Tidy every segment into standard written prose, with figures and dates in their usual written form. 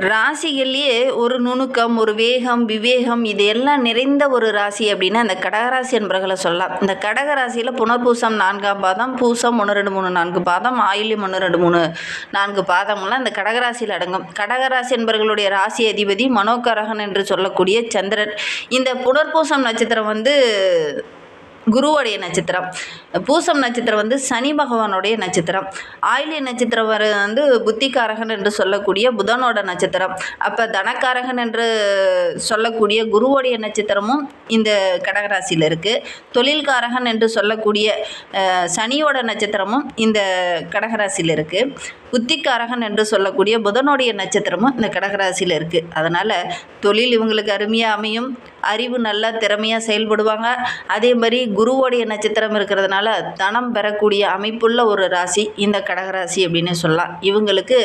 ராசிகள்லேயே ஒரு நுணுக்கம், ஒரு வேகம், விவேகம் இது எல்லாம் நிறைந்த ஒரு ராசி அப்படின்னா அந்த கடகராசி என்பர்களை சொல்லலாம். இந்த கடகராசியில் புனர்பூசம் 4ஆம் பாதம், பூசம் 1, 2, 3, 4 பாதம், ஆயில்யம் 1, 2, 3, 4 பாதம்லாம் இந்த கடகராசியில் அடங்கும். கடகராசி என்பர்களுடைய ராசி அதிபதி மனோகரகன் என்று சொல்லக்கூடிய சந்திரன். இந்த புனர்பூசம் நட்சத்திரம் குருவுடைய நட்சத்திரம். பூசம் நட்சத்திரம் சனி பகவானுடைய நட்சத்திரம். ஆயில்ய நட்சத்திரம் புத்திகாரகன் என்று சொல்லக்கூடிய புதனோட நட்சத்திரம். அப்போ தனக்காரகன் என்று சொல்லக்கூடிய குருவுடைய நட்சத்திரமும் இந்த கடகராசியில் இருக்குது. தொழில்காரகன் என்று சொல்லக்கூடிய சனியோட நட்சத்திரமும் இந்த கடகராசியில் இருக்குது. புத்திக்காரகன் என்று சொல்லக்கூடிய புதனுடைய நட்சத்திரமும் இந்த கடகராசியில் இருக்குது. அதனால் தொழில் இவங்களுக்கு அருமையாக அமையும். அறிவு நல்லா திறமையாக செயல்படுவாங்க. அதே மாதிரி குருவோடைய நட்சத்திரம் இருக்கிறதுனால தனம் பெறக்கூடிய அமைப்புள்ள ஒரு ராசி இந்த கடகராசி அப்படின்னு சொல்லலாம். இவங்களுக்கு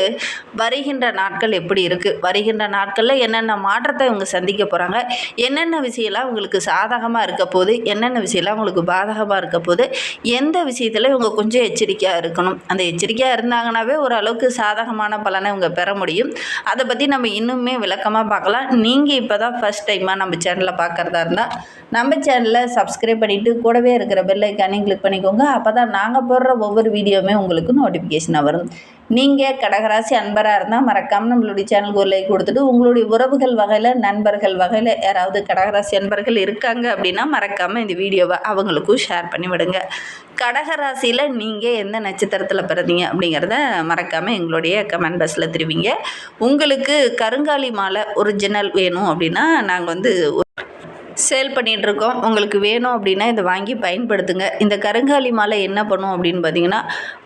வருகின்ற நாட்கள் எப்படி இருக்குது, வருகின்ற நாட்களில் என்னென்ன மாற்றத்தை இவங்க சந்திக்க போகிறாங்க, என்னென்ன விஷயம்லாம் இவங்களுக்கு சாதகமாக இருக்க போது, என்னென்ன விஷயம்லாம் உங்களுக்கு பாதகமாக இருக்க போது, எந்த விஷயத்தில் இவங்க கொஞ்சம் எச்சரிக்கையாக இருக்கணும். அந்த எச்சரிக்கையாக இருந்தாங்கன்னாவே ஓரளவுக்கு சாதகமான பலனை இவங்க பெற முடியும். அதை பற்றி நம்ம இன்னுமே விளக்கமாக பார்க்கலாம். நீங்கள் இப்போ தான் ஃபஸ்ட் டைமாக நம்ம சேனலில் பார்க்குறதா இருந்தால் நம்ம சேனலை சப்ஸ்கிரைப் பண்ணிவிட்டு கூடவே இருக்கிற பெல் ஐக்கானையும் கிளிக் பண்ணிக்கோங்க. அப்போ தான் நாங்கள் போடுற ஒவ்வொரு வீடியோவுமே உங்களுக்கு நோட்டிஃபிகேஷனாக வரும். நீங்கள் கடகராசி அன்பராக இருந்தால் மறக்காமல் நம்மளுடைய சேனலுக்கு ஒரு லைக் கொடுத்துட்டு உங்களுடைய உறவுகள் வகையில், நண்பர்கள் வகையில் யாராவது கடகராசி அன்பர்கள் இருக்காங்க அப்படின்னா மறக்காமல் இந்த வீடியோவை அவங்களுக்கும் ஷேர் பண்ணி விடுங்க. கடகராசியில் நீங்கள் எந்த நட்சத்திரத்தில் பிறந்தீங்க அப்படிங்கிறத மறக்காமல் எங்களுடைய கமெண்ட் பாக்ஸில் தெரிவிங்க. உங்களுக்கு கருங்காலி மாலை ஒரிஜினல் வேணும் அப்படின்னா நாங்கள் சேல் பண்ணிகிட்ருக்கோம். உங்களுக்கு வேணும் அப்படின்னா இதை வாங்கி பயன்படுத்துங்க. இந்த கருங்காலி மாலை என்ன பண்ணும் அப்படின்னு பார்த்தீங்கன்னா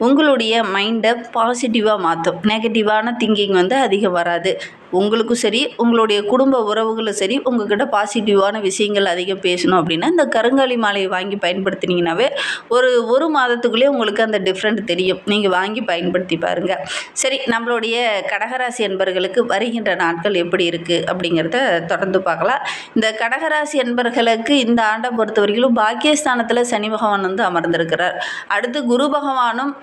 உங்களுடைய மைண்டை பாசிட்டிவாக மாற்றும். நெகட்டிவான திங்கிங் அதிகம் வராது. உங்களுக்கும் சரி, உங்களுடைய குடும்ப உறவுகளும் சரி, உங்கள்கிட்ட பாசிட்டிவான விஷயங்கள் அதிகம் பேசணும் அப்படின்னா இந்த கருங்காலி மாலையை வாங்கி பயன்படுத்தினீங்கன்னாவே ஒரு மாதத்துக்குள்ளேயே உங்களுக்கு அந்த டிஃப்ரெண்ட் தெரியும். நீங்கள் வாங்கி பயன்படுத்தி பாருங்கள். சரி, நம்மளுடைய கடகராசி என்பர்களுக்கு வருகின்ற நாட்கள் எப்படி இருக்குது அப்படிங்கிறத தொடர்ந்து பார்க்கலாம். இந்த கடகராசி என்பர்களுக்கு இந்த ஆண்டை பொறுத்த வரைக்கும் பாக்கியஸ்தானத்தில் சனி பகவான் அமர்ந்திருக்கிறார். அடுத்து குரு பகவானும்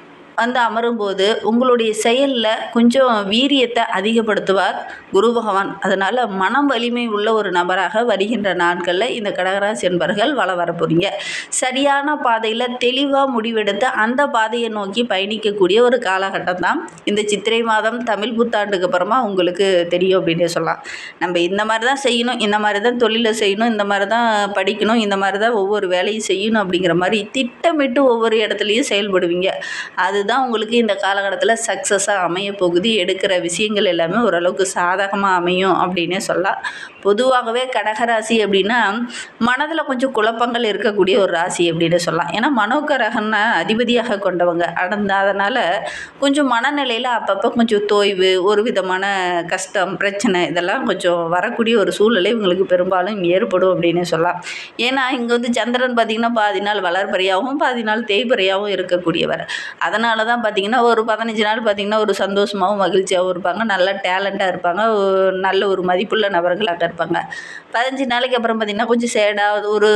அமரும்போது உங்களுடைய செயலில் கொஞ்சம் வீரியத்தை அதிகப்படுத்துவார் குரு பகவான். அதனால் மனம் வலிமை உள்ள ஒரு நபராக வருகின்ற நாட்களில் இந்த கடகராசி என்பர்கள் வர போகிறீங்க. சரியான பாதையில் தெளிவாக முடிவெடுத்து அந்த பாதையை நோக்கி பயணிக்கக்கூடிய ஒரு காலகட்டம் தான் இந்த சித்திரை மாதம் தமிழ் புத்தாண்டுக்கு அப்புறமா உங்களுக்கு தெரியும் அப்படின்னு சொல்லலாம். நம்ம இந்த மாதிரி தான் செய்யணும், இந்த மாதிரி தான் தொழிலை செய்யணும், இந்த மாதிரி தான் படிக்கணும், இந்த மாதிரி தான் ஒவ்வொரு வேலையும் செய்யணும் அப்படிங்கிற மாதிரி திட்டமிட்டு ஒவ்வொரு இடத்துலையும் செயல்படுவீங்க. அதுதான் உங்களுக்கு இந்த காலகட்டத்தில் சக்ஸஸாக அமைய போகுது. எடுக்கிற விஷயங்கள் எல்லாமே ஓரளவுக்கு சாதகமாக அமையும் அப்படின்னே சொல்லலாம். பொதுவாகவே கடகராசி அப்படின்னா மனதில் கொஞ்சம் குழப்பங்கள் இருக்கக்கூடிய ஒரு ராசி அப்படின்னு சொல்லலாம். ஏன்னா மனோகரகனை அதிபதியாக கொண்டவங்க அதனால் கொஞ்சம் மனநிலையில் அப்பப்போ கொஞ்சம் தொய்வு, ஒரு விதமான கஷ்டம், பிரச்சனை இதெல்லாம் கொஞ்சம் வரக்கூடிய ஒரு சூழ்நிலை இவங்களுக்கு பெரும்பாலும் ஏற்படும் அப்படின்னு சொல்லலாம். ஏன்னா இங்கே சந்திரன் பார்த்திங்கன்னா பாதி நாள் வளர்பறையாகவும் பாதி நாள் தேய்பறையாகவும் இருக்கக்கூடியவர். அதனால தான் பார்த்திங்கன்னா ஒரு 15 நாள் பார்த்திங்கன்னா ஒரு சந்தோஷமாகவும் மகிழ்ச்சியாகவும் இருப்பாங்க. நல்ல டேலண்ட்டாக இருப்பாங்க. நல்ல ஒரு மதிப்புள்ள நபர்களாக இருப்பாங்க. 15 நாளைக்கு அப்புறம் பார்த்திங்கன்னா கொஞ்சம் சேடாக, ஒரு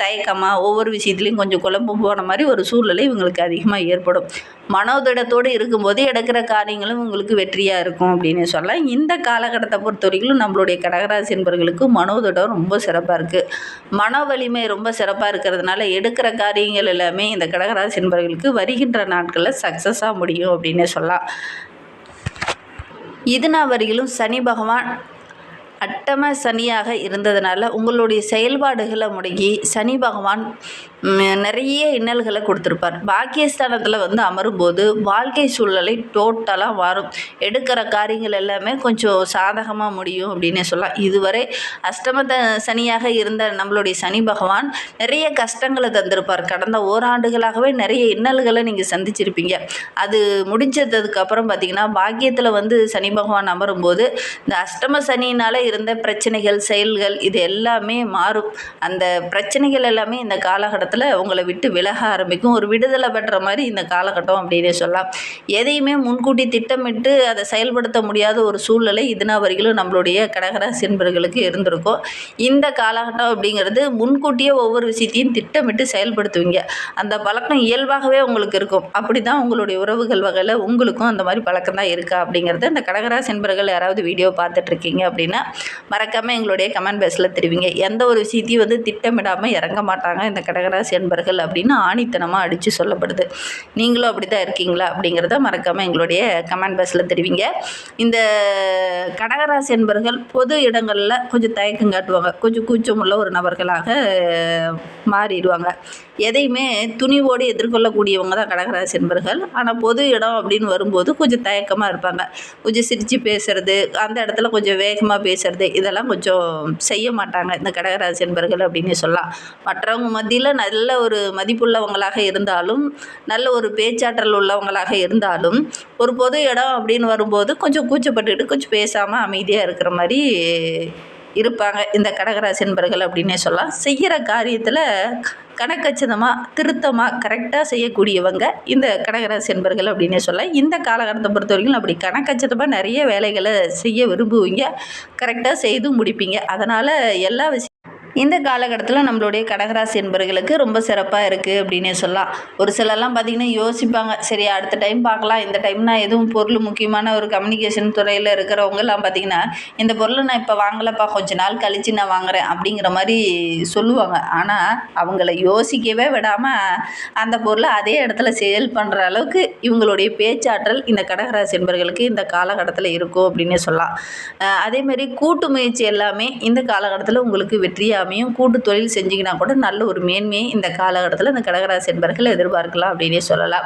தயக்கமாக, ஒவ்வொரு விஷயத்துலையும் கொஞ்சம் குழம்பு போன மாதிரி ஒரு சூழ்நிலை இவங்களுக்கு அதிகமாக ஏற்படும். மனோதிடத்தோடு இருக்கும்போது எடுக்கிற காரியங்களும் உங்களுக்கு வெற்றியாக இருக்கும் அப்படின்னு சொல்லலாம். இந்த காலகட்டத்தை பொறுத்த வரைக்கும் நம்மளுடைய கடகராசி என்பவர்களுக்கு மனோதிடம் ரொம்ப சிறப்பாக இருக்குது. மன வலிமை ரொம்ப சிறப்பாக இருக்கிறதுனால எடுக்கிற காரியங்கள் எல்லாமே இந்த கடகராசி என்பவர்களுக்கு வருகின்ற நாட்களில் சக்ஸஸாக முடியும் அப்படின்னு சொல்லலாம். இது நாள் வரையிலும் சனி பகவான் அட்டம சனியாக இருந்ததுனால உங்களுடைய செயல்பாடுகளை முடங்கி சனி பகவான் நிறைய இன்னல்களை கொடுத்துருப்பார். பாக்கியஸ்தானத்தில் அமரும்போது வாழ்க்கை சூழலை டோட்டலாக மாறும். எடுக்கிற காரியங்கள் எல்லாமே கொஞ்சம் சாதகமாக முடியும் அப்படின்னே சொல்லலாம். இதுவரை அஷ்டம சனியாக இருந்த நம்மளுடைய சனி பகவான் நிறைய கஷ்டங்களை தந்திருப்பார். கடந்த ஓராண்டுகளாகவே நிறைய இன்னல்களை நீங்கள் சந்திச்சிருப்பீங்க. அது முடிஞ்சதுக்கப்புறம் பார்த்திங்கன்னா பாக்கியத்தில் சனி பகவான் அமரும்போது இந்த அஷ்டம சனியினால் இருந்த பிரச்சனைகள், செயல்கள் இது எல்லாமே மாறும். அந்த பிரச்சனைகள் எல்லாமே இந்த காலகட்டத்தில் உங்களை விட்டு விலக ஆரம்பிக்கும். ஒரு விடுதலை பெற்ற மாதிரி இந்த காலகட்டம் அப்படின்னே சொல்லலாம். எதையுமே முன்கூட்டி திட்டமிட்டு அதை செயல்படுத்த முடியாத ஒரு சூழ்நிலை இதுனா வரைக்கும் நம்மளுடைய கடகராசி என்பவர்களுக்கு இருந்திருக்கும். இந்த காலகட்டம் அப்படிங்கிறது முன்கூட்டியே ஒவ்வொரு விஷயத்தையும் திட்டமிட்டு செயல்படுத்துவீங்க. அந்த பழக்கம் இயல்பாகவே உங்களுக்கு இருக்கும். அப்படி தான் உங்களுடைய உறவுகள் வகையில் உங்களுக்கும் அந்த மாதிரி பழக்கம் தான் இருக்கா அப்படிங்கிறத இந்த கடகராசி என்பவர்கள் யாராவது வீடியோ பார்த்துட்ருக்கீங்க அப்படின்னா மறக்காமல் எங்களுடைய கமெண்ட் பாக்ஸில் தெரிவிங்க. எந்த ஒரு விஷயத்தையும் திட்டமிடாமல் இறங்க மாட்டாங்க இந்த கடகராசி என்பவர்கள் அப்படின்னு ஆணித்தனமாக அடித்து சொல்லப்படுது. நீங்களும் அப்படி தான் இருக்கீங்களா அப்படிங்கிறத மறக்காமல் எங்களுடைய கமெண்ட் பாக்ஸில் தெரிவிங்க. இந்த கடகராசி என்பவர்கள் பொது இடங்களில் கொஞ்சம் தயக்கம் காட்டுவாங்க. கொஞ்சம் கூச்சமுள்ள ஒரு நபர்களாக மாறிடுவாங்க. எதையுமே துணிவோடு எதிர்கொள்ளக்கூடியவங்க தான் கடகராசி என்பவர்கள். ஆனால் பொது இடம் அப்படின்னு வரும்போது கொஞ்சம் தயக்கமாக இருப்பாங்க. கொஞ்சம் சிரித்து பேசுகிறது, அந்த இடத்துல கொஞ்சம் வேகமாக பேசுகிறது, இதெல்லாம் கொஞ்சம் செய்ய மாட்டாங்க இந்த கடகராசி என்பவர்கள் அப்படின்னு சொல்லலாம். மற்றவங்க மத்தியில் நல்ல ஒரு மதிப்புள்ளவங்களாக இருந்தாலும், நல்ல ஒரு பேச்சாற்றல் உள்ளவங்களாக இருந்தாலும், ஒரு பொது இடம் அப்படின்னு வரும்போது கொஞ்சம் கூச்சப்பட்டுக்கிட்டு கொஞ்சம் பேசாமல் அமைதியாக இருக்கிற மாதிரி இருப்பாங்க இந்த கடகராசி என்பவர்கள் அப்படின்னே சொல்லலாம். செய்கிற காரியத்தில் கணக்கச்சிதமாக திருத்தமாக கரெக்டாக செய்யக்கூடியவங்க இந்த கடகராசி என்பவர்கள் அப்படின்னே சொல்லலாம். இந்த காலகட்டத்தை பொறுத்த வரைக்கும் அப்படி கணக்கச்சிதமாக நிறைய வேலைகளை செய்ய விரும்புவீங்க, கரெக்டாக செய்து முடிப்பீங்க. அதனால் எல்லா இந்த காலகட்டத்தில் நம்மளுடைய கடகராசி என்பவர்களுக்கு ரொம்ப சிறப்பாக இருக்குது அப்படின்னே சொல்லலாம். ஒரு சிலர்லாம் பார்த்திங்கன்னா யோசிப்பாங்க, சரி அடுத்த டைம் பார்க்கலாம், இந்த டைம் நான் எதுவும் பொருள் முக்கியமான ஒரு கம்யூனிகேஷன் துறையில் இருக்கிறவங்கலாம் பார்த்திங்கன்னா இந்த பொருளை நான் இப்போ வாங்கலப்பா, கொஞ்ச நாள் கழித்து நான் வாங்குகிறேன் அப்படிங்கிற மாதிரி சொல்லுவாங்க. ஆனால் அவங்கள யோசிக்கவே விடாமல் அந்த பொருளை அதே இடத்துல சேல் பண்ணுற அளவுக்கு இவங்களுடைய பேச்சாற்றல் இந்த கடகராசி என்பவர்களுக்கு இந்த காலகட்டத்தில் இருக்கும் அப்படின்னே சொல்லலாம். அதேமாரி கூட்டு முயற்சி எல்லாமே இந்த காலகட்டத்தில் உங்களுக்கு வெற்றியாக அமையும். கூட்டு தொழில் செஞ்சிங்கன்னா கூட நல்ல ஒரு மேன்மையை இந்த காலகட்டத்தில் இந்த கடகராசி என்பவர்கள் எதிர்பார்க்கலாம் அப்படின்னே சொல்லலாம்.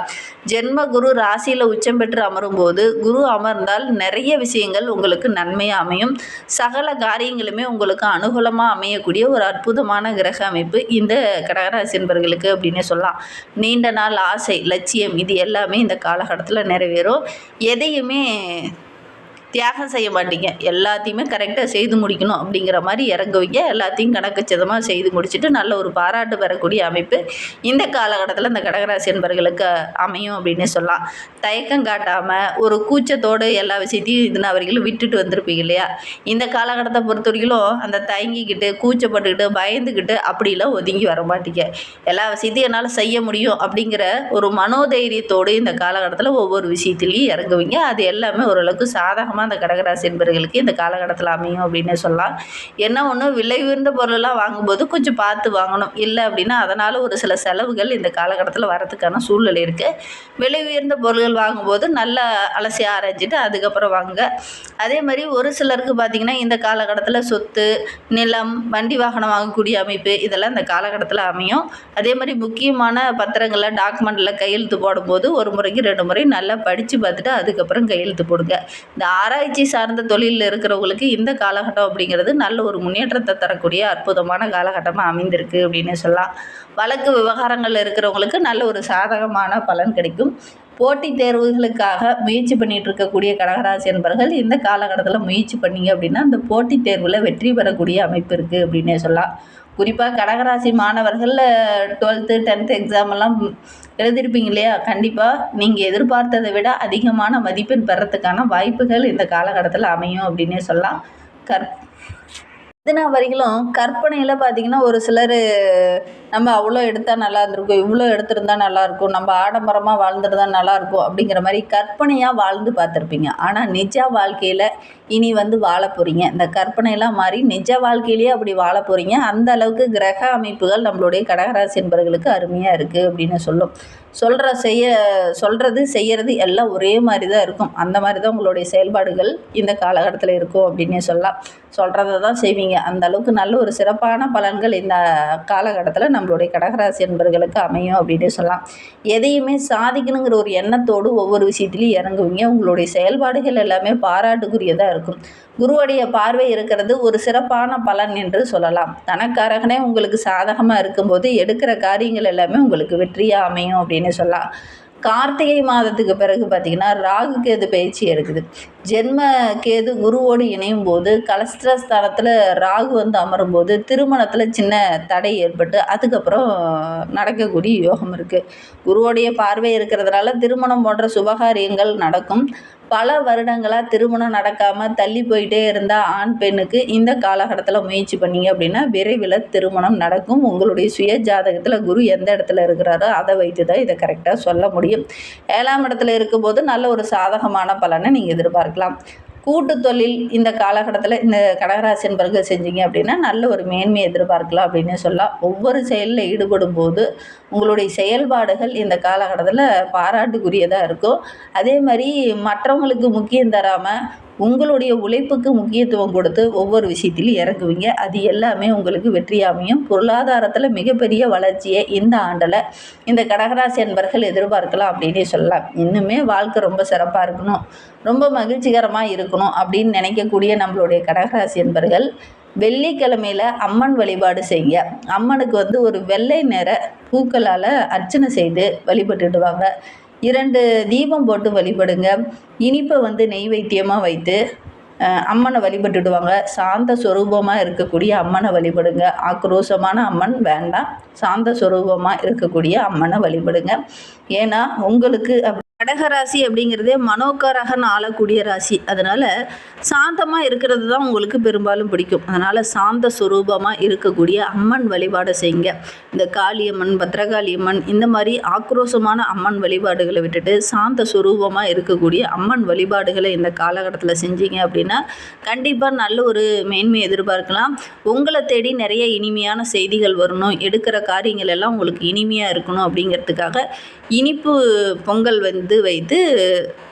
ஜென்ம குரு ராசியில் உச்சம் பெற்று அமரும் போது குரு அமர்ந்தால் நிறைய விஷயங்கள் உங்களுக்கு நன்மையாக அமையும். சகல காரியங்களுமே உங்களுக்கு அனுகூலமாக அமையக்கூடிய ஒரு அற்புதமான கிரக அமைப்பு இந்த கடகராசி என்பவர்களுக்கு அப்படின்னே சொல்லலாம். நீண்ட நாள் ஆசை, லட்சியம் இது எல்லாமே இந்த காலகட்டத்தில் நிறைவேறும். எதையுமே தியாகம் செய்ய மாட்டீங்க, எல்லாத்தையுமே கரெக்டாக செய்து முடிக்கணும் அப்படிங்கிற மாதிரி இறங்குவீங்க. எல்லாத்தையும் கணக்கச்சிதமாக செய்து முடிச்சுட்டு நல்ல ஒரு பாராட்டு பெறக்கூடிய அமைப்பு இந்த காலகட்டத்தில் இந்த கடகராசி என்பவர்களுக்கு அமையும் அப்படின்னு சொல்லலாம். தயக்கம் காட்டாமல் ஒரு கூச்சத்தோடு எல்லா விஷயத்தையும் இதுனா வரைக்கும் விட்டுட்டு வந்திருப்பீங்க இல்லையா? இந்த காலகட்டத்தை பொறுத்த வரைக்கும் அந்த தயங்கிக்கிட்டு கூச்சப்பட்டுக்கிட்டு பயந்துக்கிட்டு அப்படிலாம் ஒதுங்கி வர மாட்டீங்க. எல்லா விஷயத்தையும் என்னால் செய்ய முடியும் அப்படிங்கிற ஒரு மனோதைரியத்தோடு இந்த காலகட்டத்தில் ஒவ்வொரு விஷயத்துலையும் இறங்குவீங்க. அது எல்லாமே ஓரளவுக்கு சாதகமாக அந்த கடகராசி என்பவர்களுக்கு இந்த காலகட்டத்தில் அமையும் அப்படின்னு சொல்லலாம். என்ன ஒன்று, விலை உயர்ந்த பொருளெல்லாம் வாங்கும்போது கொஞ்சம் பார்த்து வாங்கணும். இல்லை அப்படின்னா அதனால் ஒரு சில செலவுகள் இந்த காலகட்டத்தில் வரதுக்கான சூழ்நிலை இருக்குது. விலை உயர்ந்த பொருள்கள் வாங்கும்போது நல்லா அலசி ஆராய்ஞ்சிட்டு அதுக்கப்புறம் வாங்குங்க. அதே மாதிரி ஒரு சிலருக்கு பார்த்திங்கன்னா இந்த காலகட்டத்தில் சொத்து, நிலம், வண்டி வாகனம் வாங்கக்கூடிய அமைப்பு இதெல்லாம் இந்த காலகட்டத்தில் அமையும். அதே மாதிரி முக்கியமான பத்திரங்களில் டாக்குமெண்ட்டில் கையெழுத்து போடும்போது ஒரு முறைக்கு 2 முறை நல்லா படித்து பார்த்துட்டு அதுக்கப்புறம் கையெழுத்து போடுங்க. இந்த ஆராய்ச்சி சார்ந்த தொழிலில் இருக்கிறவங்களுக்கு இந்த காலகட்டம் அப்படிங்கிறது நல்ல ஒரு முன்னேற்றத்தை தரக்கூடிய அற்புதமான காலகட்டமாக அமைந்திருக்கு அப்படின்னு சொல்லலாம். வழக்கு விவகாரங்களில் இருக்கிறவங்களுக்கு நல்ல ஒரு சாதகமான பலன் கிடைக்கும். போட்டித் தேர்வுகளுக்காக முயற்சி பண்ணிகிட்டு இருக்கக்கூடிய கடகராசி என்பவர்கள் இந்த காலகட்டத்தில் முயற்சி பண்ணிங்க அப்படின்னா அந்த போட்டித் தேர்வில் வெற்றி பெறக்கூடிய அமைப்பு இருக்குது அப்படின்னே சொல்லலாம். குறிப்பாக கடகராசி மாணவர்கள் 12th 10th எக்ஸாமெல்லாம் எழுதியிருப்பீங்க இல்லையா? கண்டிப்பாக நீங்கள் எதிர்பார்த்ததை விட அதிகமான மதிப்பெண் பெறத்துக்கான வாய்ப்புகள் இந்த காலகட்டத்தில் அமையும் அப்படின்னே சொல்லலாம். இதுனா வரைக்கும் கற்பனையில் பார்த்திங்கன்னா ஒரு சிலர் நம்ம அவ்வளோ எடுத்தால் நல்லா இருந்திருக்கும், இவ்வளோ எடுத்திருந்தா நல்லாயிருக்கும், நம்ம ஆடம்பரமாக வாழ்ந்துட்டு தான் நல்லாயிருக்கும் அப்படிங்கிற மாதிரி கற்பனையாக வாழ்ந்து பார்த்துருப்பீங்க. ஆனால் நிஜ வாழ்க்கையில் இனி வாழ போகிறீங்க. இந்த கற்பனையெல்லாம் மாறி நிஜ வாழ்க்கையிலேயே அப்படி வாழ போகிறீங்க. அந்த அளவுக்கு கிரக அமைப்புகள் நம்மளுடைய கடகராசி என்பவர்களுக்கு அருமையாக இருக்குது அப்படின்னு சொல்கிறது செய்கிறது எல்லாம் ஒரே மாதிரி தான் இருக்கும். அந்த மாதிரி தான் உங்களுடைய செயல்பாடுகள் இந்த காலகட்டத்தில் இருக்கும் அப்படின்னே சொல்லலாம். சொல்கிறத தான் செய்வீங்க. அந்த அளவுக்கு நல்ல ஒரு சிறப்பான பலன்கள் இந்த காலகட்டத்தில் நம்மளுடைய கடகராசி என்பவர்களுக்கு அமையும் அப்படின்னு சொல்லலாம். எதையுமே சாதிக்கணுங்கிற ஒரு எண்ணத்தோடு ஒவ்வொரு விஷயத்துலையும் இறங்குவீங்க. உங்களுடைய செயல்பாடுகள் எல்லாமே பாராட்டுக்குரியதாக இருக்கும். குருவுடைய பார்வை இருக்கிறது ஒரு சிறப்பான பலன் என்று சொல்லலாம். தனக்காரகனே உங்களுக்கு சாதகமாக இருக்கும்போது எடுக்கிற காரியங்கள் எல்லாமே உங்களுக்கு வெற்றியாக அமையும் அப்படின்னு சொல்லலாம். கார்த்திகை மாதத்துக்கு பிறகு பார்த்திங்கன்னா ராகு கேது பயிற்சி இருக்குது. ஜென்ம கேது குருவோடு இணையும் போது கலஸ்திரஸ்தானத்தில் ராகு வந்து அமரும்போது திருமணத்தில் சின்ன தடை ஏற்பட்டு அதுக்கப்புறம் நடக்கக்கூடிய யோகம் இருக்குது. குருவோடைய பார்வை இருக்கிறதுனால திருமணம் போன்ற சுபகாரியங்கள் நடக்கும். பல வருடங்களாக திருமணம் நடக்காமல் தள்ளி போயிட்டே இருந்தால் ஆண் பெண்ணுக்கு இந்த காலகட்டத்தில் முயற்சி பண்ணிங்க அப்படின்னா விரைவில் திருமணம் நடக்கும். உங்களுடைய சுய ஜாதகத்தில் குரு எந்த இடத்துல இருக்கிறாரோ அதை வைத்து தான் இதை கரெக்டாக சொல்ல முடியும். 7ஆம் இடத்துல இருக்கும்போது நல்ல ஒரு சாதகமான பலனை நீங்கள் எதிர்பார்க்கலாம். கூட்டு தொழில் இந்த காலகட்டத்தில் இந்த கடகராசி என்பவர்கள் செஞ்சீங்க அப்படின்னா நல்ல ஒரு மேன்மையை எதிர்பார்க்கலாம் அப்படின்னு சொல்லலாம். ஒவ்வொரு செயலில் ஈடுபடும் போது உங்களுடைய செயல்பாடுகள் இந்த காலகட்டத்தில் பாராட்டுக்குரியதாக இருக்கும். அதே மாதிரி மற்றவங்களுக்கு முக்கியம் தராமல் உங்களுடைய உழைப்புக்கு முக்கியத்துவம் கொடுத்து ஒவ்வொரு விஷயத்திலையும் இறங்குவீங்க. அது எல்லாமே உங்களுக்கு வெற்றியாமையும். பொருளாதாரத்தில் மிகப்பெரிய வளர்ச்சியை இந்த ஆண்டில் இந்த கடகராசி அன்பர்கள் எதிர்பார்க்கலாம் அப்படின்னே சொல்லலாம். இன்னுமே வாழ்க்கை ரொம்ப சிறப்பாக இருக்கணும், ரொம்ப மகிழ்ச்சிகரமாக இருக்கணும் அப்படின்னு நினைக்கக்கூடிய நம்மளுடைய கடகராசி அன்பர்கள் வெள்ளிக்கிழமையில் அம்மன் வழிபாடு செய்ய, அம்மனுக்கு வந்து ஒரு வெள்ளை நிற பூக்களால் அர்ச்சனை செய்து வழிபட்டுட்டு வாங்க. 2 தீபம் போட்டு வழிபடுங்க. இனிப்பை வந்து நெய்வேத்தியமாக வைத்து அம்மனை வழிபட்டுடுவாங்க. சாந்த சொரூபமாக இருக்கக்கூடிய அம்மனை வழிபடுங்க. ஆக்ரோஷமான அம்மன் வேண்டாம், சாந்த சொரூபமாக இருக்கக்கூடிய அம்மனை வழிபடுங்க. ஏன்னா உங்களுக்கு கடகராசி அப்படிங்கிறதே மனோகரகன் ஆளக்கூடிய ராசி. அதனால் சாந்தமாக இருக்கிறது தான் உங்களுக்கு பெரும்பாலும் பிடிக்கும். அதனால் சாந்த சுரூபமாக இருக்கக்கூடிய அம்மன் வழிபாடை செய்யுங்க. இந்த காளியம்மன், பத்ரகாளியம்மன் இந்த மாதிரி ஆக்ரோஷமான அம்மன் வழிபாடுகளை விட்டுட்டு சாந்த சுரூபமாக இருக்கக்கூடிய அம்மன் வழிபாடுகளை இந்த காலகட்டத்தில் செஞ்சீங்க அப்படின்னா கண்டிப்பாக நல்ல ஒரு மேன்மை எதிர்பார்க்கலாம். உங்களை தேடி நிறைய இனிமையான செய்திகள் வரணும், எடுக்கிற காரியங்கள் எல்லாம் உங்களுக்கு இனிமையாக இருக்கணும் அப்படிங்கிறதுக்காக இனிப்பு பொங்கல் வைத்து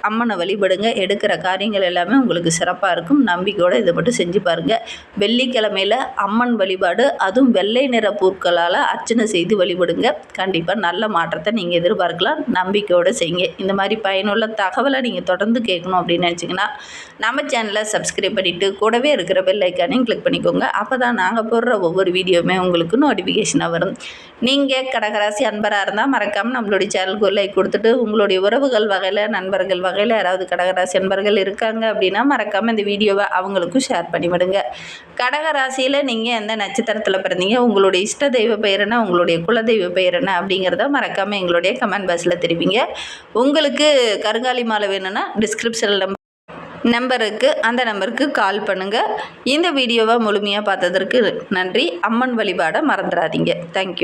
அம்மனை வழிபடுங்க. எடுக்கிற காரியங்கள் எல்லாமே உங்களுக்கு சிறப்பாக இருக்கும். நம்பிக்கையோடு இதை மட்டும் செஞ்சு பாருங்கள். வெள்ளிக்கிழமையில் அம்மன் வழிபாடு, அதுவும் வெள்ளை நிற பூக்களால் அர்ச்சனை செய்து வழிபடுங்க. கண்டிப்பாக நல்ல மாற்றத்தை நீங்கள் எதிர்பார்க்கலாம். நம்பிக்கையோடு செய்யுங்க. இந்த மாதிரி பயனுள்ள தகவலை நீங்கள் தொடர்ந்து கேட்கணும் அப்படின்னு நினச்சிங்கன்னா நம்ம சேனலை சப்ஸ்கிரைப் பண்ணிவிட்டு கூடவே இருக்கிற பெல் ஐக்கானையும் கிளிக் பண்ணிக்கோங்க. அப்போ தான் நாங்கள் போடுற ஒவ்வொரு வீடியோவுமே உங்களுக்கு நோட்டிஃபிகேஷனாக வரும். நீங்கள் கடகராசி அன்பராக இருந்தால் மறக்காமல் நம்மளுடைய சேனலுக்கு ஒரு லைக் கொடுத்துட்டு உங்களுடைய உறவுகள் வகையில், நண்பர்கள் வகையில் யாராவது கடகராசி அன்பர்கள் இருக்காங்க அப்படின்னா மறக்காமல் இந்த வீடியோவை அவங்களுக்கும் ஷேர் பண்ணிவிடுங்க. கடகராசியில் நீங்கள் எந்த நட்சத்திரத்தில் பிறந்தீங்க, உங்களுடைய இஷ்ட தெய்வ பெயர் என்ன, உங்களுடைய குலதெய்வ பெயர் என்ன அப்படிங்கிறத மறக்காமல் எங்களுடைய கமெண்ட் பாக்ஸில் தெரிவிங்க. உங்களுக்கு கருங்காலி மாலை வேணும்னா டிஸ்கிரிப்ஷனில் நம்பருக்கு அந்த நம்பருக்கு கால் பண்ணுங்கள். இந்த வீடியோவை முழுமையாக பார்த்ததற்கு நன்றி. அம்மன் வழிபாடை மறந்துடாதீங்க. தேங்க்யூ.